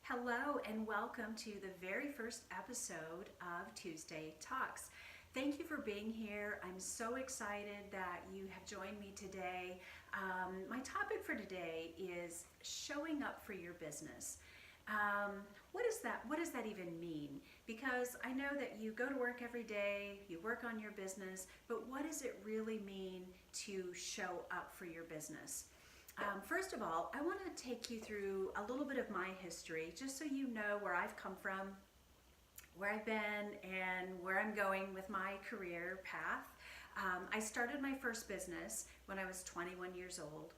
Hello and welcome to the very first episode of Tuesday Talks. Thank you for being here. I'm so excited that you have joined me today. My topic for today is showing up for your business. What is that? What does that even mean? Because I know that you go to work every day, you work on your business, but what does it really mean to show up for your business? First of all, I want to take you through a little bit of my history, just so you know where I've come from, where I've been, and where I'm going with my career path. I started my first business when I was 21 years old.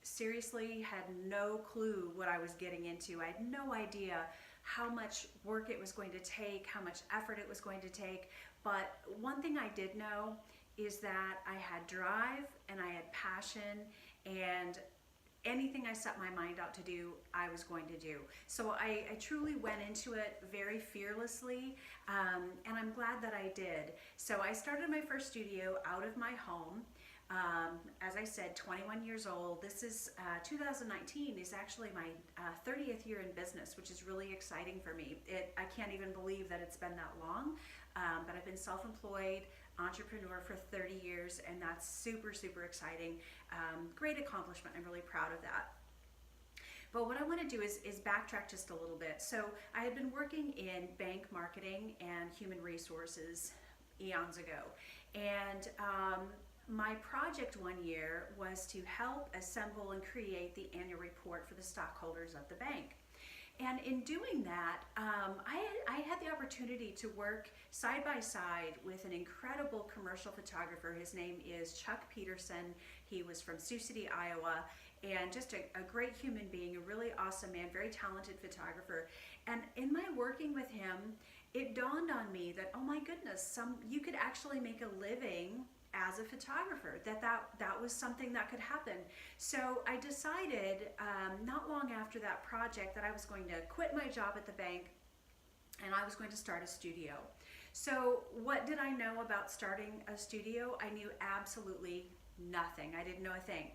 Seriously, had no clue what I was getting into. I had no idea how much work it was going to take, how much effort it was going to take. But one thing I did know is that I had drive and I had passion, and anything I set my mind out to do, I was going to do. So I truly went into it very fearlessly, and I'm glad that I did. So I started my first studio out of my home. As I said, 21 years old. This is 2019 is actually my 30th year in business, which is really exciting for me. I can't even believe that it's been that long, but I've been self-employed entrepreneur for 30 years, and that's super, super exciting. Great accomplishment. I'm really proud of that. But what I want to do is backtrack just a little bit. So I had been working in bank marketing and human resources eons ago, and my project one year was to help assemble and create the annual report for the stockholders of the bank. And in doing that, I had the opportunity to work side by side with an incredible commercial photographer. His name is Chuck Peterson. He was from Sioux City, Iowa, and just a great human being, a really awesome man, very talented photographer. And in my working with him, it dawned on me that, oh my goodness, you could actually make a living as a photographer, that was something that could happen. So I decided not long after that project that I was going to quit my job at the bank and I was going to start a studio. So what did I know about starting a studio? I knew absolutely nothing. I didn't know a thing.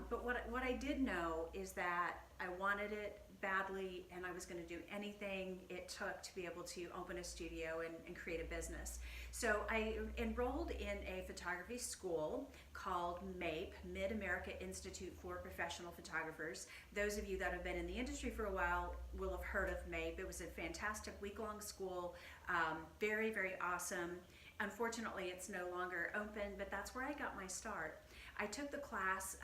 But what I did know is that I wanted it badly, and I was going to do anything it took to be able to open a studio and create a business. So I enrolled in a photography school called MAPE, Mid-America Institute for Professional Photographers. Those of you that have been in the industry for a while will have heard of MAPE. It was a fantastic week-long school, very, very awesome. Unfortunately, it's no longer open, but that's where I got my start. I took the class,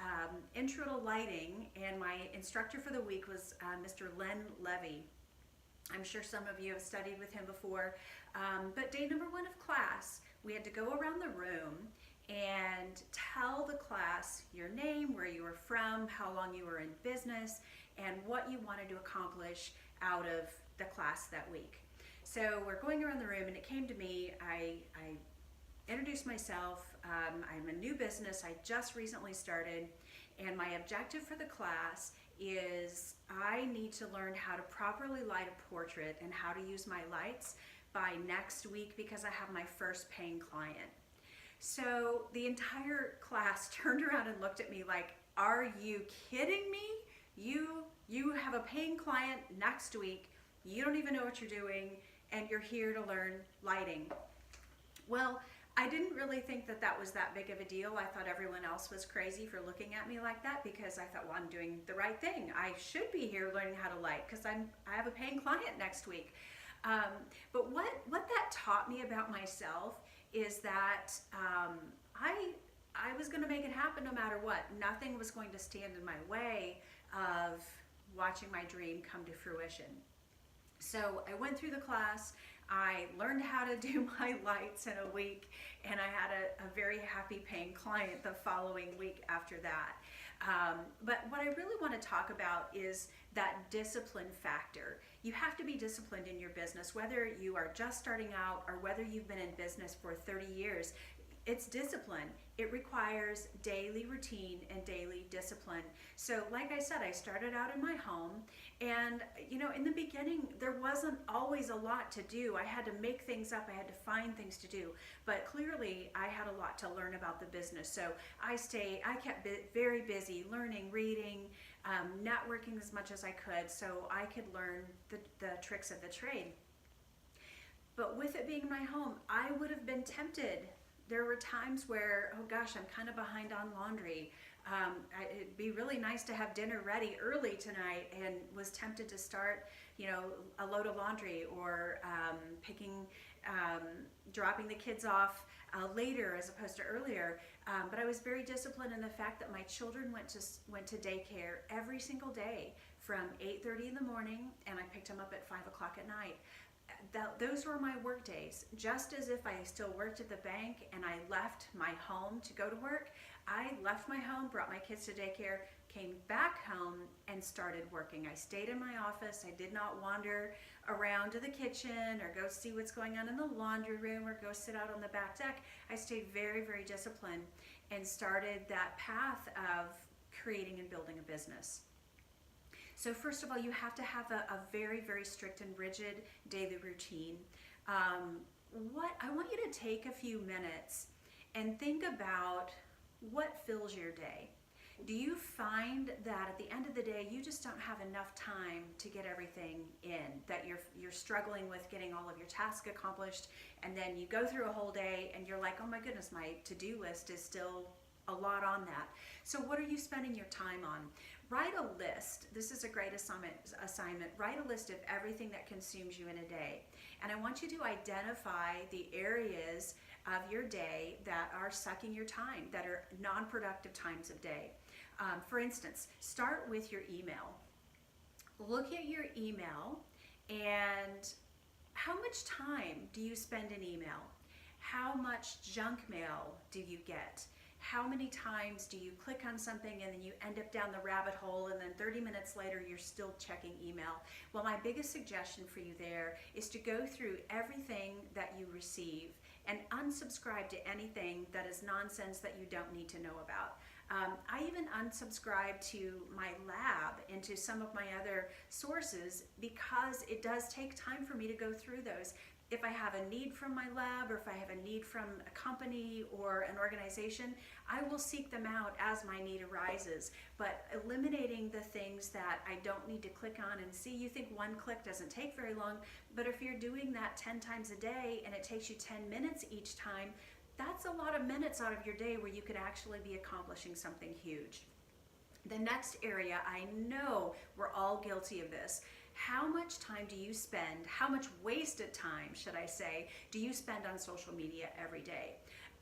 Intro to Lighting, and my instructor for the week was Mr. Len Levy. I'm sure some of you have studied with him before, but day number one of class, we had to go around the room and tell the class your name, where you were from, how long you were in business, and what you wanted to accomplish out of the class that week. So we're going around the room, and it came to me. I introduced myself. I'm a new business. I just recently started, and my objective for the class is I need to learn how to properly light a portrait and how to use my lights by next week, because I have my first paying client. So the entire class turned around and looked at me like, are you kidding me? You have a paying client next week. You don't even know what you're doing, and you're here to learn lighting. Well, I didn't really think that was that big of a deal. I thought everyone else was crazy for looking at me like that, because I thought, well, I'm doing the right thing. I should be here learning how to light because I have a paying client next week. But what that taught me about myself is that I was going to make it happen no matter what. Nothing was going to stand in my way of watching my dream come to fruition. So I went through the class. I learned how to do my lights in a week, and I had a very happy paying client the following week after that. But what I really want to talk about is that discipline factor. You have to be disciplined in your business, whether you are just starting out or whether you've been in business for 30 years. It's discipline. It requires daily routine and daily discipline. So like I said, I started out in my home, and in the beginning there wasn't always a lot to do. I had to make things up, I had to find things to do, but clearly I had a lot to learn about the business. So I kept very busy learning, reading, networking as much as I could so I could learn the tricks of the trade. But with it being my home, I would have been tempted. There were times where, oh gosh, I'm kind of behind on laundry. It'd be really nice to have dinner ready early tonight, and was tempted to start, a load of laundry, or dropping the kids off later as opposed to earlier. But I was very disciplined in the fact that my children went to daycare every single day from 8:30 in the morning, and I picked them up at 5 o'clock at night. Those were my work days. Just as if I still worked at the bank and I left my home to go to work, I left my home, brought my kids to daycare, came back home, and started working. I stayed in my office. I did not wander around to the kitchen or go see what's going on in the laundry room or go sit out on the back deck. I stayed very, very disciplined and started that path of creating and building a business. So first of all, you have to have a very, very strict and rigid daily routine. I want you to take a few minutes and think about what fills your day. Do you find that at the end of the day, you just don't have enough time to get everything in, that you're struggling with getting all of your tasks accomplished, and then you go through a whole day and you're like, oh my goodness, my to-do list is still a lot on that. So what are you spending your time on? Write a list. This is a great assignment. Write a list of everything that consumes you in a day. And I want you to identify the areas of your day that are sucking your time, that are non-productive times of day. For instance, start with your email. Look at your email and how much time do you spend in email? How much junk mail do you get? How many times do you click on something and then you end up down the rabbit hole, and then 30 minutes later you're still checking email? Well, my biggest suggestion for you there is to go through everything that you receive and unsubscribe to anything that is nonsense that you don't need to know about. I even unsubscribe to my lab and to some of my other sources because it does take time for me to go through those. If I have a need from my lab, or if I have a need from a company or an organization, I will seek them out as my need arises. But eliminating the things that I don't need to click on and see, you think one click doesn't take very long, but if you're doing that 10 times a day and it takes you 10 minutes each time, that's a lot of minutes out of your day where you could actually be accomplishing something huge. The next area, I know we're all guilty of this. How much time do you spend, how much wasted time, should I say, do you spend on social media every day?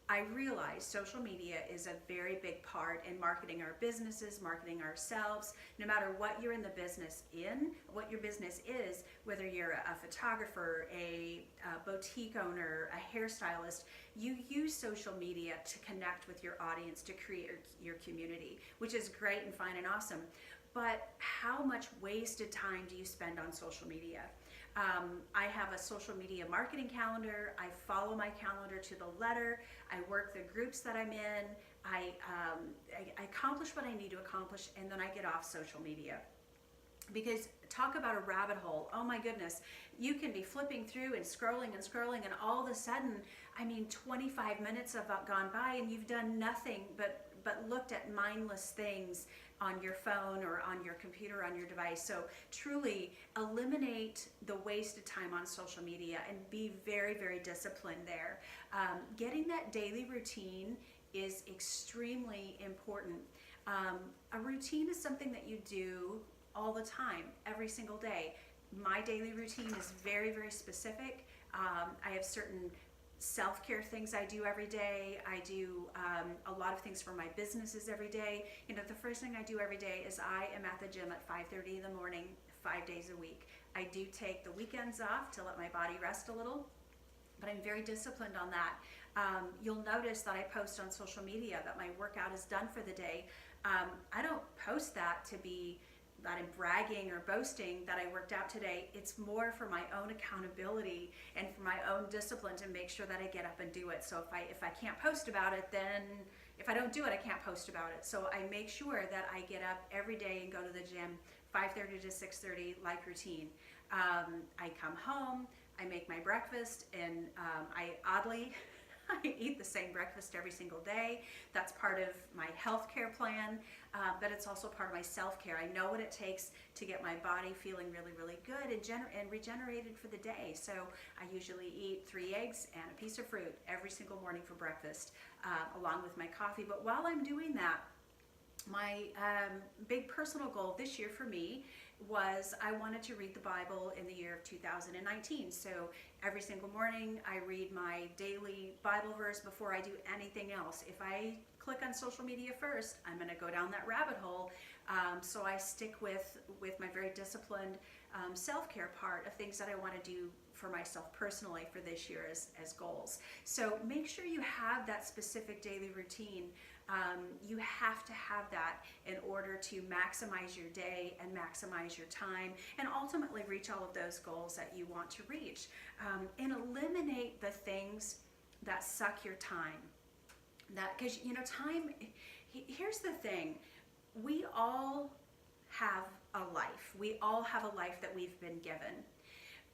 I realize social media is a very big part in marketing our businesses, marketing ourselves. No matter what you're in the business in, what your business is, whether you're a photographer, a boutique owner, a hairstylist, you use social media to connect with your audience, to create your community, which is great and fine and awesome. But how much wasted time do you spend on social media? I have a social media marketing calendar. I follow my calendar to the letter. I work the groups that I'm in. I accomplish what I need to accomplish, and then I get off social media. Because talk about a rabbit hole. Oh my goodness. You can be flipping through and scrolling, and all of a sudden, 25 minutes have gone by and you've done nothing but looked at mindless things on your phone or on your computer, on your device. So truly eliminate the wasted time on social media and be very, very disciplined there. Getting that daily routine is extremely important. A routine is something that you do all the time, every single day. My daily routine is very, very specific. I have certain self-care things I do every day. I do a lot of things for my businesses every day. The first thing I do every day is I am at the gym at 5:30 in the morning, 5 days a week. I do take the weekends off to let my body rest a little, but I'm very disciplined on that. You'll notice that I post on social media that my workout is done for the day. I don't post that to be that I'm bragging or boasting that I worked out today. It's more for my own accountability and for my own discipline to make sure that I get up and do it. So if I can't post about it, then if I don't do it, I can't post about it. So I make sure that I get up every day and go to the gym 5:30 to 6:30 like routine. I come home, I make my breakfast, and I oddly I eat the same breakfast every single day. That's part of my healthcare plan, but it's also part of my self-care. I know what it takes to get my body feeling really, really good and regenerated for the day. So I usually eat 3 eggs and a piece of fruit every single morning for breakfast, along with my coffee. But while I'm doing that, my big personal goal this year for me was I wanted to read the Bible in the year of 2019. So every single morning I read my daily Bible verse before I do anything else. If I click on social media first, I'm going to go down that rabbit hole. So I stick with my very disciplined self-care part of things that I want to do for myself personally for this year as goals. So make sure you have that specific daily routine. You have to have that in order to maximize your day and maximize your time and ultimately reach all of those goals that you want to reach. And eliminate the things that suck your time. Because time, here's the thing, we all have a life. We all have a life that we've been given.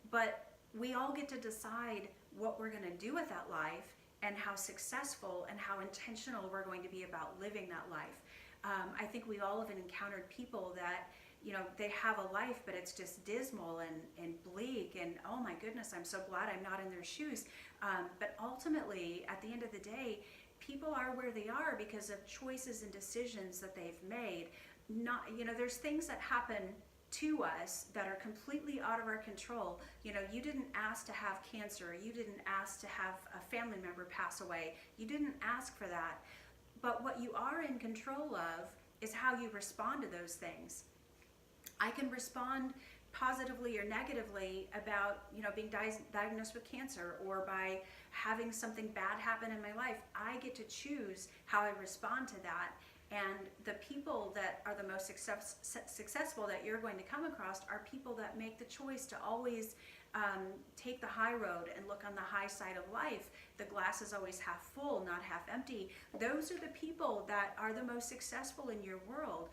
But we all get to decide what we're going to do with that life and how successful and how intentional we're going to be about living that life. I think we all have encountered people that, they have a life, but it's just dismal and bleak, and oh my goodness, I'm so glad I'm not in their shoes. But ultimately, at the end of the day, people are where they are because of choices and decisions that they've made. There's things that happen to us that are completely out of our control. You didn't ask to have cancer. You didn't ask to have a family member pass away. You didn't ask for that. But what you are in control of is how you respond to those things. I can respond positively or negatively about being diagnosed with cancer, or by having something bad happen in my life. I get to choose how I respond to that. And the people that are the most successful that you're going to come across are people that make the choice to always take the high road and look on the high side of life. The glass is always half full, not half empty. Those are the people that are the most successful in your world.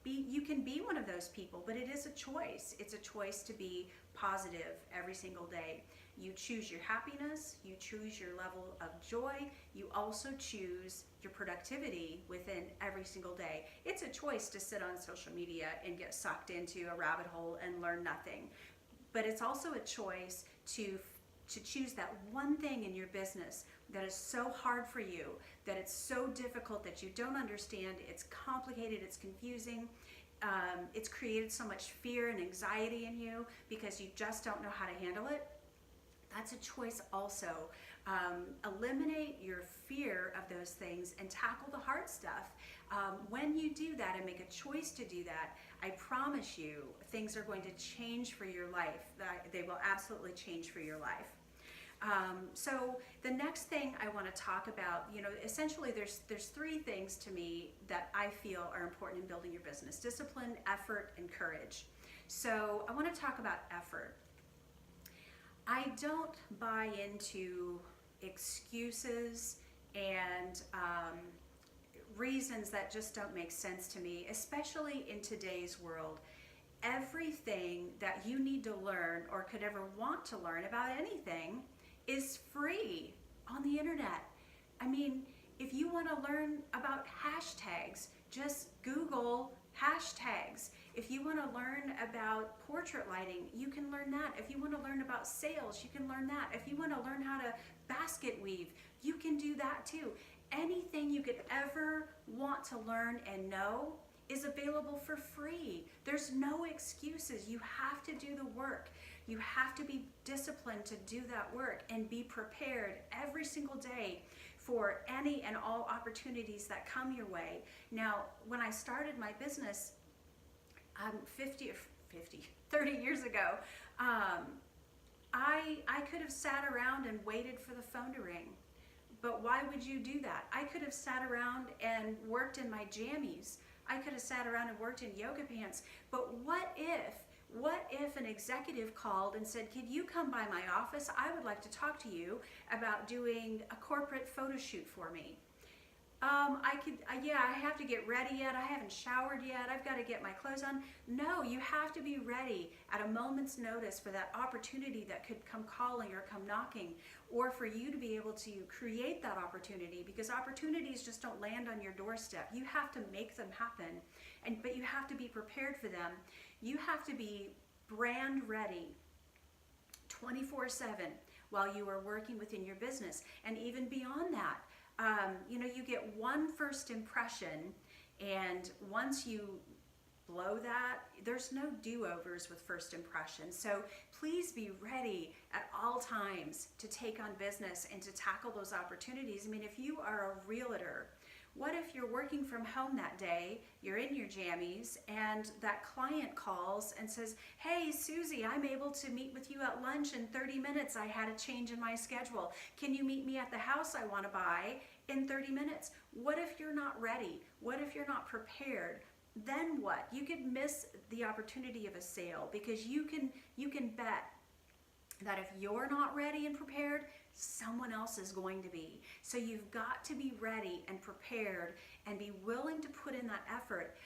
You can be one of those people, but it is a choice. It's a choice to be positive every single day. You choose your happiness, you choose your level of joy, you also choose your productivity within every single day. It's a choice to sit on social media and get sucked into a rabbit hole and learn nothing. But it's also a choice to choose that one thing in your business that is so hard for you, that it's so difficult, that you don't understand, it's complicated, it's confusing, it's created so much fear and anxiety in you because you just don't know how to handle it. That's a choice also. Eliminate your fear of those things and tackle the hard stuff. When you do that and make a choice to do that, I promise you things are going to change for your life. They will absolutely change for your life. So the next thing I want to talk about, essentially there's 3 things to me that I feel are important in building your business: discipline, effort, and courage. So I want to talk about effort. I don't buy into excuses and reasons that just don't make sense to me, especially in today's world. Everything that you need to learn or could ever want to learn about anything is free on the internet. I mean, if you want to learn about hashtags, just Google hashtags. If you want to learn about portrait lighting, you can learn that. If you want to learn about sales, you can learn that. If you want to learn how to basket weave, you can do that too. Anything you could ever want to learn and know is available for free. There's no excuses. You have to do the work. You have to be disciplined to do that work and be prepared every single day for any and all opportunities that come your way. Now, when I started my business 30 years ago, I could have sat around and waited for the phone to ring. But why would you do that? I could have sat around and worked in my jammies. I could have sat around and worked in yoga pants. But what if an executive called and said, "Could you come by my office? I would like to talk to you about doing a corporate photo shoot for me." yeah, I have to get ready yet. I haven't showered yet. I've got to get my clothes on. No, you have to be ready at a moment's notice for that opportunity that could come calling or come knocking, or for you to be able to create that opportunity, because opportunities just don't land on your doorstep. You have to make them happen, but you have to be prepared for them. You have to be brand ready 24/7 while you are working within your business. And even beyond that, you get one first impression, and once you blow that, there's no do-overs with first impressions. So please be ready at all times to take on business and to tackle those opportunities. I mean, if you are a realtor, what if you're working from home that day, you're in your jammies, and that client calls and says, hey, Susie, I'm able to meet with you at lunch in 30 minutes. I had a change in my schedule. Can you meet me at the house I want to buy in 30 minutes? What if you're not ready? What if you're not prepared? Then what? You could miss the opportunity of a sale, because you can bet that if you're not ready and prepared, someone else is going to be. So you've got to be ready and prepared and be willing to put in that effort.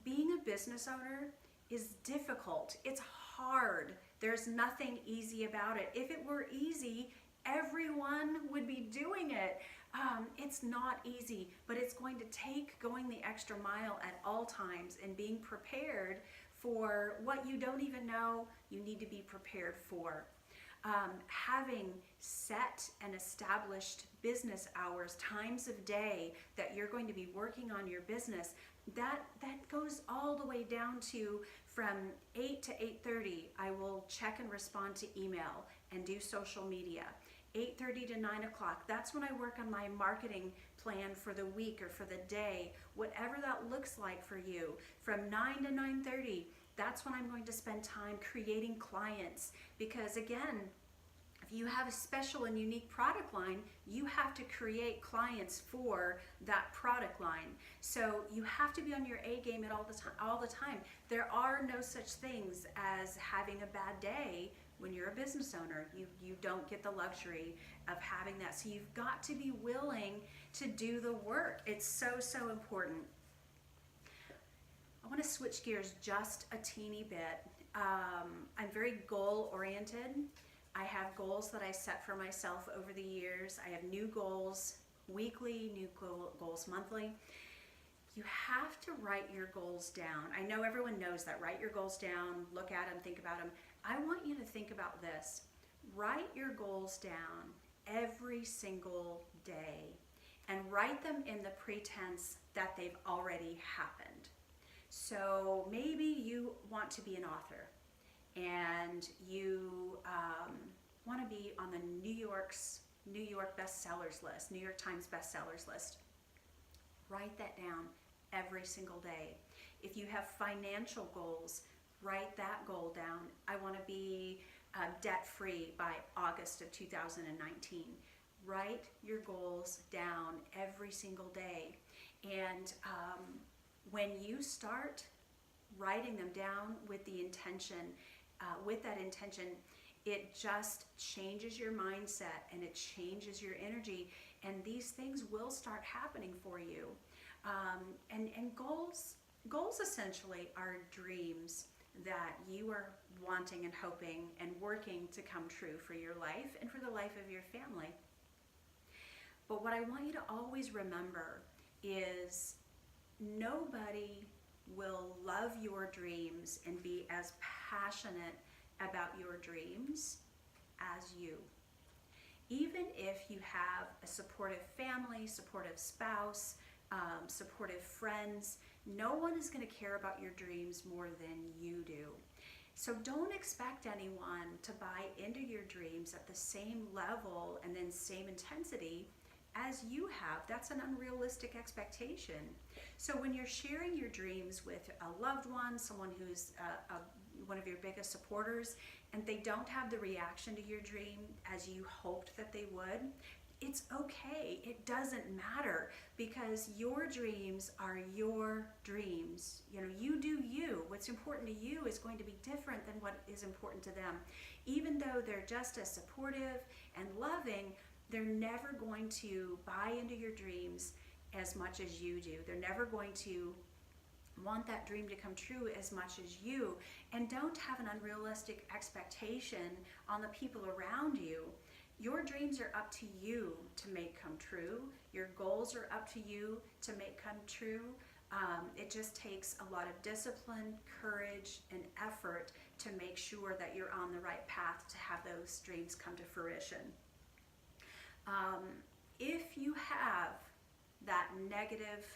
Being a business owner is difficult. It's hard. There's nothing easy about it. If it were easy, everyone would be doing it. It's not easy, but it's going to take going the extra mile at all times and being prepared for what you don't even know you need to be prepared for. Having set and established business hours, times of day that you're going to be working on your business, that goes all the way down to from 8 to 8:30, I will check and respond to email and do social media. 8:30 to 9 o'clock, that's when I work on my marketing plan for the week or for the day, whatever that looks like for you. From 9 to 9:30, that's when I'm going to spend time creating clients, because again, if you have a special and unique product line, you have to create clients for that product line. So you have to be on your A game at all the time. There are no such things as having a bad day. When you're a business owner, you don't get the luxury of having that. So you've got to be willing to do the work. It's so important. I want to switch gears just a teeny bit. I'm very goal oriented. I have goals that I set for myself over the years. I have new goals weekly, new goals monthly. You have to write your goals down. I know everyone knows that. Write your goals down, look at them, think about them. I want you to think about this. Write your goals down every single day and write them in the pretense that they've already happened. So maybe you want to be an author and you want to be on the New York bestsellers list, New York Times bestsellers list. Write that down every single day. If you have financial goals, write that goal down. I want to be debt-free by August of 2019. Write your goals down every single day. And when you start writing them down with the intention, it just changes your mindset and it changes your energy, and these things will start happening for you. And goals essentially are dreams that you are wanting and hoping and working to come true for your life and for the life of your family. But what I want you to always remember is nobody will love your dreams and be as passionate about your dreams as you. Even if you have a supportive family, supportive spouse, supportive friends, no one is going to care about your dreams more than you do. So don't expect anyone to buy into your dreams at the same level and then same intensity as you have. That's an unrealistic expectation. So when you're sharing your dreams with a loved one, someone who's one of your biggest supporters, and they don't have the reaction to your dream as you hoped that they would, it's okay. It doesn't matter, because your dreams are your dreams. You do you. What's important to you is going to be different than what is important to them. Even though they're just as supportive and loving, they're never going to buy into your dreams as much as you do. They're never going to want that dream to come true as much as you. And don't have an unrealistic expectation on the people around you. Your dreams are up to you to make come true. Your goals are up to you to make come true. It just takes a lot of discipline, courage, and effort to make sure that you're on the right path to have those dreams come to fruition. If you have that negative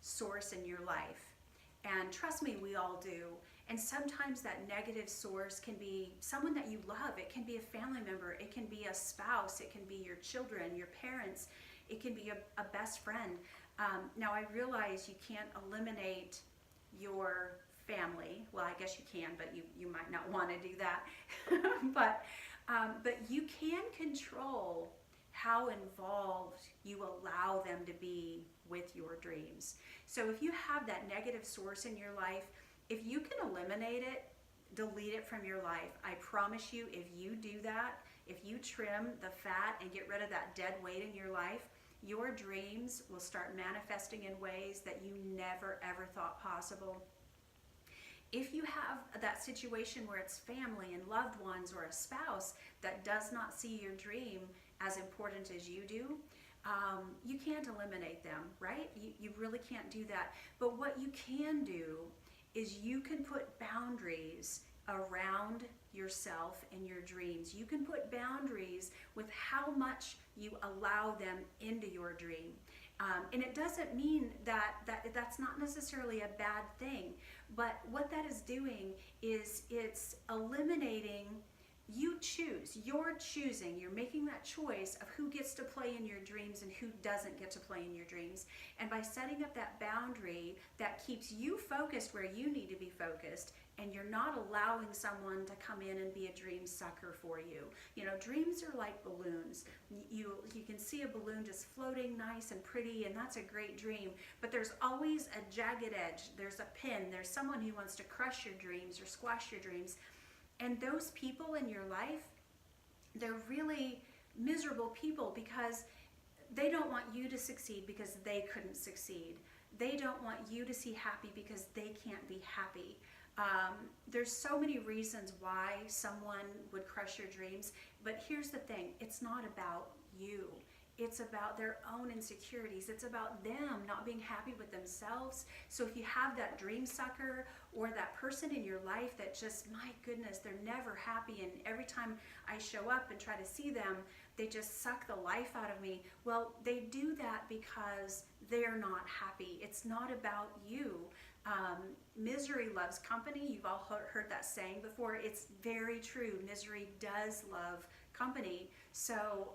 source in your life, and trust me, we all do, and sometimes that negative source can be someone that you love. It can be a family member, it can be a spouse, it can be your children, your parents, it can be a best friend. Now I realize you can't eliminate your family. Well, I guess you can, but you might not want to do that. but you can control how involved you allow them to be with your dreams. So if you have that negative source in your life, if you can eliminate it, delete it from your life, I promise you, if you do that, if you trim the fat and get rid of that dead weight in your life, your dreams will start manifesting in ways that you never ever thought possible. If you have that situation where it's family and loved ones or a spouse that does not see your dream as important as you do, you can't eliminate them, right? You really can't do that. But what you can do is you can put boundaries around yourself and your dreams. You can put boundaries with how much you allow them into your dream. And it doesn't mean that's not necessarily a bad thing, but what that is doing is it's eliminating. You choose, you're choosing, you're making that choice of who gets to play in your dreams and who doesn't get to play in your dreams. And by setting up that boundary that keeps you focused where you need to be focused, and you're not allowing someone to come in and be a dream sucker for you. You know, dreams are like balloons. You can see a balloon just floating nice and pretty, and that's a great dream, but there's always a jagged edge, there's a pin, there's someone who wants to crush your dreams or squash your dreams. And those people in your life, they're really miserable people because they don't want you to succeed because they couldn't succeed. They don't want you to see happy because they can't be happy. There's so many reasons why someone would crush your dreams, but here's the thing, it's not about you. It's about their own insecurities. It's about them not being happy with themselves. So if you have that dream sucker or that person in your life that just, my goodness, they're never happy, and every time I show up and try to see them, they just suck the life out of me. Well, they do that because they're not happy. It's not about you. Misery loves company. You've all heard that saying before. It's very true. Misery does love company. So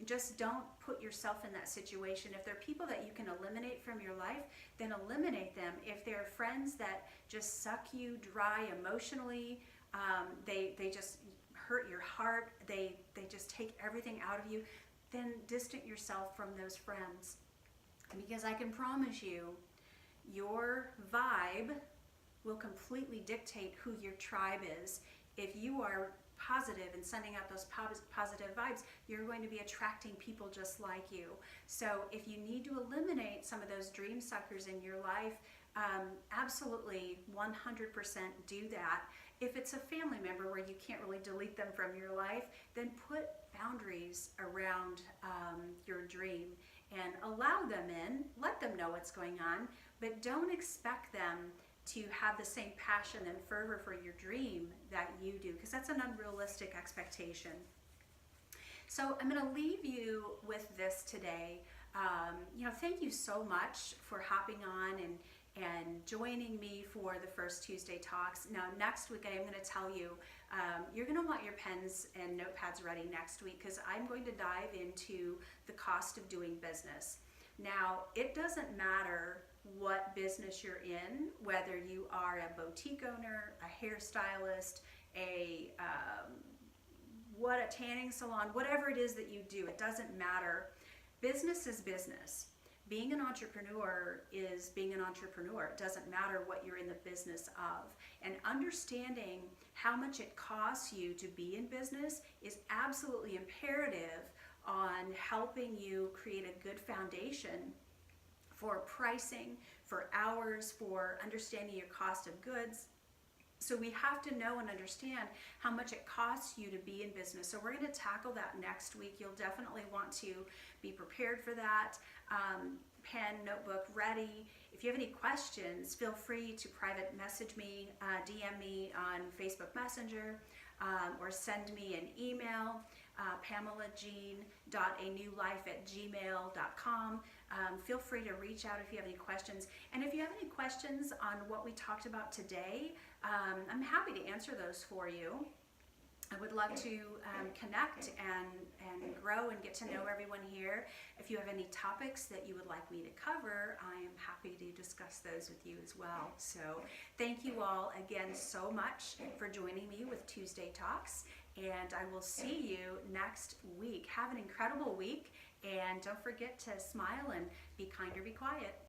just don't put yourself in that situation. If there are people that you can eliminate from your life, then eliminate them. If there are friends that just suck you dry emotionally, they just hurt your heart, they just take everything out of you, then distance yourself from those friends. Because I can promise you, your vibe will completely dictate who your tribe is. If you are positive and sending out those positive vibes, you're going to be attracting people just like you. So if you need to eliminate some of those dream suckers in your life, absolutely 100% do that. If it's a family member where you can't really delete them from your life, then put boundaries around your dream and allow them in, let them know what's going on, but don't expect them to have the same passion and fervor for your dream that you do, because that's an unrealistic expectation. So I'm going to leave you with this today. Thank you so much for hopping on and joining me for the first Tuesday Talks. Now, next week I am going to tell you, you're going to want your pens and notepads ready next week, because I'm going to dive into the cost of doing business. Now, it doesn't matter what business you're in, whether you are a boutique owner, a hairstylist, a tanning salon, whatever it is that you do, it doesn't matter. Business is business. Being an entrepreneur is being an entrepreneur. It doesn't matter what you're in the business of. And understanding how much it costs you to be in business is absolutely imperative on helping you create a good foundation for pricing, for hours, for understanding your cost of goods. So we have to know and understand how much it costs you to be in business. So we're going to tackle that next week. You'll definitely want to be prepared for that. Pen, notebook ready. If you have any questions, feel free to private message me, DM me on Facebook Messenger, or send me an email, PamelaJean.anewlife@gmail.com. Feel free to reach out if you have any questions. And if you have any questions on what we talked about today, I'm happy to answer those for you. I would love to connect and grow and get to know everyone here. If you have any topics that you would like me to cover, I am happy to discuss those with you as well. So thank you all again so much for joining me with Tuesday Talks, and I will see you next week. Have an incredible week, and don't forget to smile and be kind or be quiet.